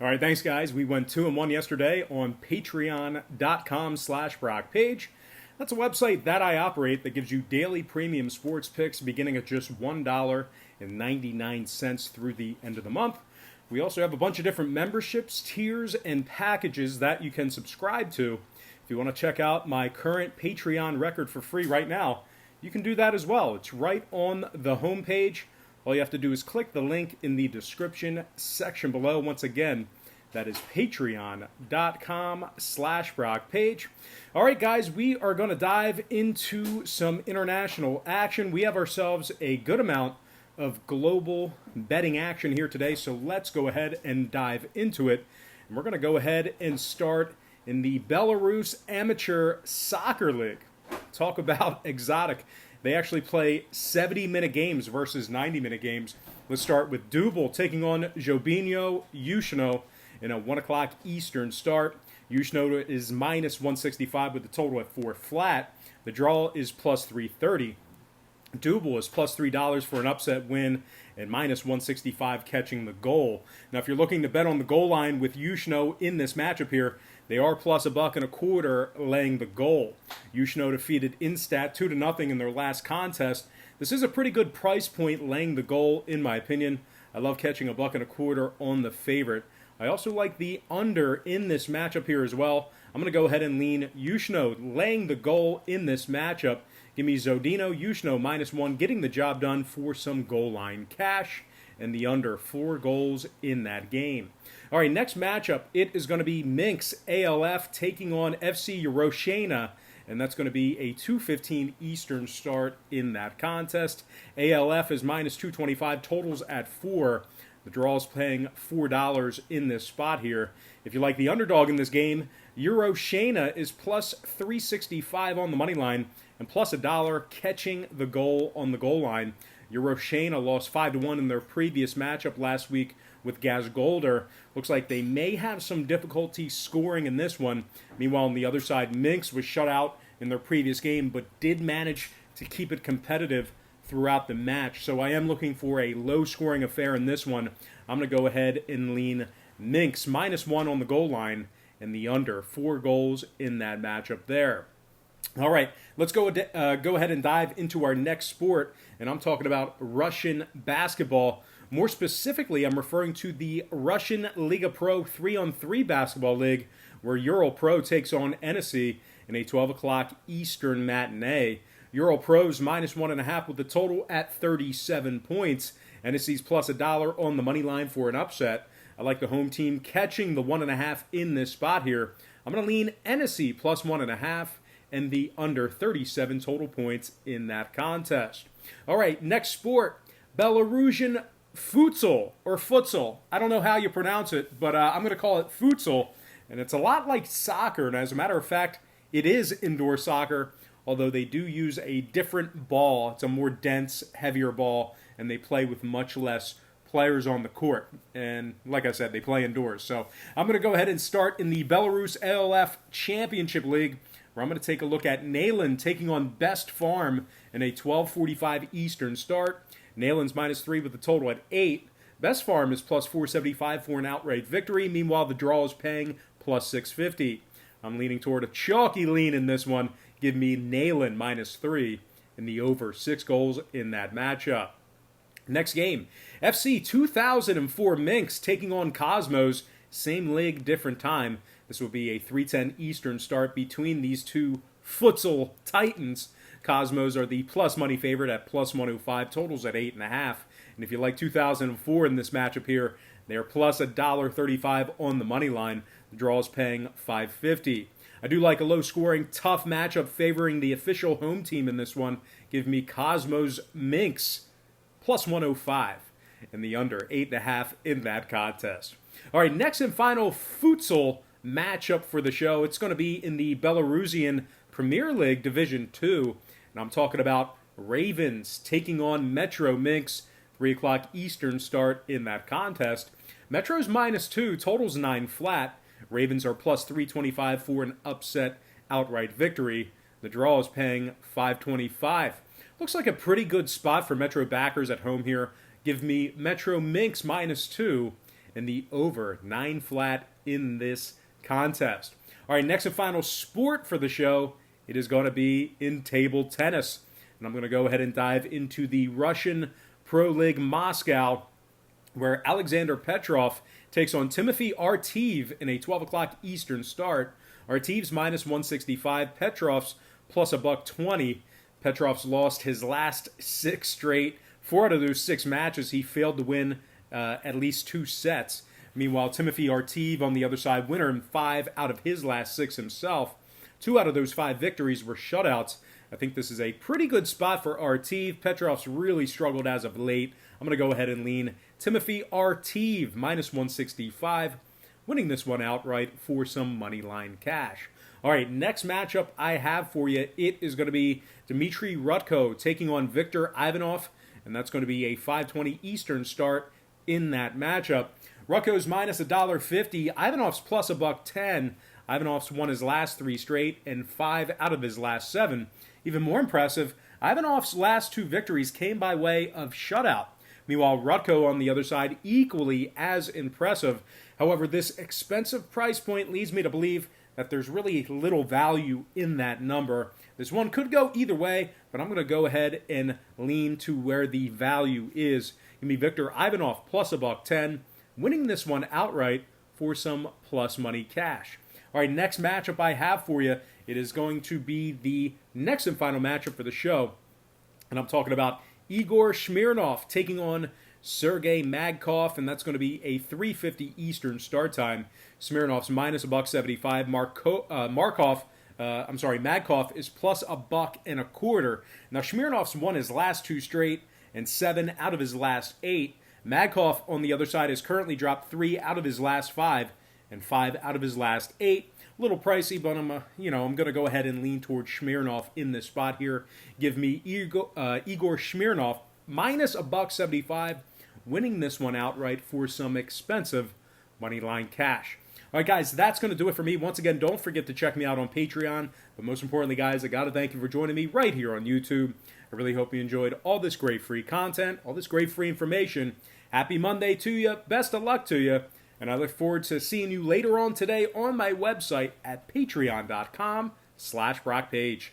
All right, thanks, guys. We went 2-1 yesterday on patreon.com/BrockPage. That's a website that I operate that gives you daily premium sports picks beginning at just $1.99 through the end of the month. We also have a bunch of different memberships, tiers, and packages that you can subscribe to. If you want to check out my current Patreon record for free right now, you can do that as well. It's right on the homepage. All you have to do is click the link in the description section below. Once again, that is patreon.com/BrockPage. All right, guys, we are going to dive into some international action. We have ourselves a good amount of global betting action here today, so let's go ahead and dive into it. And we're going to go ahead and start in the Belarus Amateur Soccer League. Talk about exotic. They actually play 70-minute games versus 90-minute games. Let's start with Dubal taking on Jobinho Yushno in a 1 o'clock Eastern start. Yushno is minus 165 with the total at 4 flat. The draw is plus 330. Dubal is plus $3 for an upset win and minus 165 catching the goal. Now, if you're looking to bet on the goal line with Yushno in this matchup here, they are plus $1.25 laying the goal. Yushno defeated Instat 2-0 in their last contest. This is a pretty good price point laying the goal, in my opinion. I love catching $1.25 on the favorite. I also like the under in this matchup here as well. I'm going to go ahead and lean Yushno laying the goal in this matchup. Give me Zodino Yushno -1 getting the job done for some goal line cash and the under 4 goals in that game. All right, next matchup, it is going to be Minx ALF taking on FC Yeroshena, and that's going to be a 2:15 Eastern start in that contest. ALF is minus 225, totals at 4. The draw is paying $4 in this spot here. If you like the underdog in this game, Yeroshena is plus 365 on the money line and plus $1 catching the goal on the goal line. Yeroshena lost 5-1 in their previous matchup last week with Gazgolder. Looks like they may have some difficulty scoring in this one. Meanwhile, on the other side, Minx was shut out in their previous game but did manage to keep it competitive throughout the match. So I am looking for a low-scoring affair in this one. I'm going to go ahead and lean Minx -1 on the goal line and the under 4 goals in that matchup there. All right, let's go ahead and dive into our next sport, and I'm talking about Russian basketball. More specifically, I'm referring to the Russian Liga Pro 3-on-3 basketball league, where Ural Pro takes on Hennessy in a 12 o'clock Eastern matinee. Ural Pro's -1.5 with the total at 37 points. Hennessy's plus $1 on the money line for an upset. I like the home team catching the 1.5 in this spot here. I'm going to lean Hennessy plus 1.5 and the under 37 total points in that contest. All right, next sport, Belarusian futsal or futsal. I don't know how you pronounce it, but I'm going to call it futsal. And it's a lot like soccer. And as a matter of fact, it is indoor soccer, although they do use a different ball. It's a more dense, heavier ball, and they play with much less players on the court. And like I said, they play indoors. So I'm going to go ahead and start in the Belarus ALF Championship League, where I'm going to take a look at Nayland taking on Best Farm in a 12:45 Eastern start. Nayland's -3 with the total at 8. Best Farm is plus 475 for an outright victory. Meanwhile, the draw is paying plus 650. I'm leaning toward a chalky lean in this one. Give me Nayland -3 and the over 6 goals in that matchup. Next game, FC 2004 Minx taking on Cosmos. Same league, different time. This will be a 3:10 Eastern start between these two futsal titans. Cosmos are the plus money favorite at plus 105, totals at 8.5. And if you like 2004 in this matchup here, they are plus $1.35 on the money line. The draw is paying $5.50. I do like a low-scoring, tough matchup favoring the official home team in this one. Give me Cosmos Minx plus 105 and the under 8.5 in that contest. All right, next and final futsal matchup for the show. It's going to be in the Belarusian Premier League Division 2. And I'm talking about Ravens taking on Metro Minx. 3 o'clock Eastern start in that contest. Metro's -2, totals 9 flat. Ravens are plus 325 for an upset outright victory. The draw is paying $5.25. Looks like a pretty good spot for Metro backers at home here. Give me Metro Minx -2 and the over 9 flat in this contest. All right, next and final sport for the show, it is going to be in table tennis. And I'm going to go ahead and dive into the Russian Pro League Moscow, where Alexander Petrov takes on Timothy Artiev in a 12 o'clock Eastern start. Artiev's minus 165, Petrov's plus $1.20. Petrov's lost his last 6 straight. 4 out of those 6 matches, he failed to win at least 2 sets. Meanwhile, Timothy Artiev on the other side, winner in 5 out of his last 6 himself. 2 out of those 5 victories were shutouts. I think this is a pretty good spot for Artiev. Petrov's really struggled as of late. I'm going to go ahead and lean Timothy Artiev, minus 165, winning this one outright for some money line cash. All right, next matchup I have for you, it is going to be Dmitry Rutko taking on Viktor Ivanov, and that's going to be a 5:20 Eastern start in that matchup. Rutko's minus $1.50, Ivanov's plus $1.10. Ivanov's won his last 3 straight and 5 out of his last 7. Even more impressive, Ivanov's last 2 victories came by way of shutout. Meanwhile, Rutko on the other side, equally as impressive. However, this expensive price point leads me to believe that there's really little value in that number. This one could go either way, but I'm going to go ahead and lean to where the value is. Give me Viktor Ivanov plus $1.10, winning this one outright for some plus money cash. All right, next matchup I have for you, it is going to be the next and final matchup for the show. And I'm talking about Igor Smirnov taking on Sergey Magkov, and that's going to be a 3:50 Eastern start time. Smirnov's minus $1.75. Magkov is plus $1.25. Now Smirnov's won his last 2 straight and 7 out of his last 8. Magkov on the other side has currently dropped 3 out of his last 5 and 5 out of his last 8. A little pricey, but I'm going to go ahead and lean towards Smirnov in this spot here. Give me Igor Smirnov minus $1.75, winning this one outright for some expensive money line cash. All right, guys, that's going to do it for me. Once again, don't forget to check me out on Patreon. But most importantly, guys, I got to thank you for joining me right here on YouTube. I really hope you enjoyed all this great free content, all this great free information. Happy Monday to you. Best of luck to you. And I look forward to seeing you later on today on my website at patreon.com/BrockPage.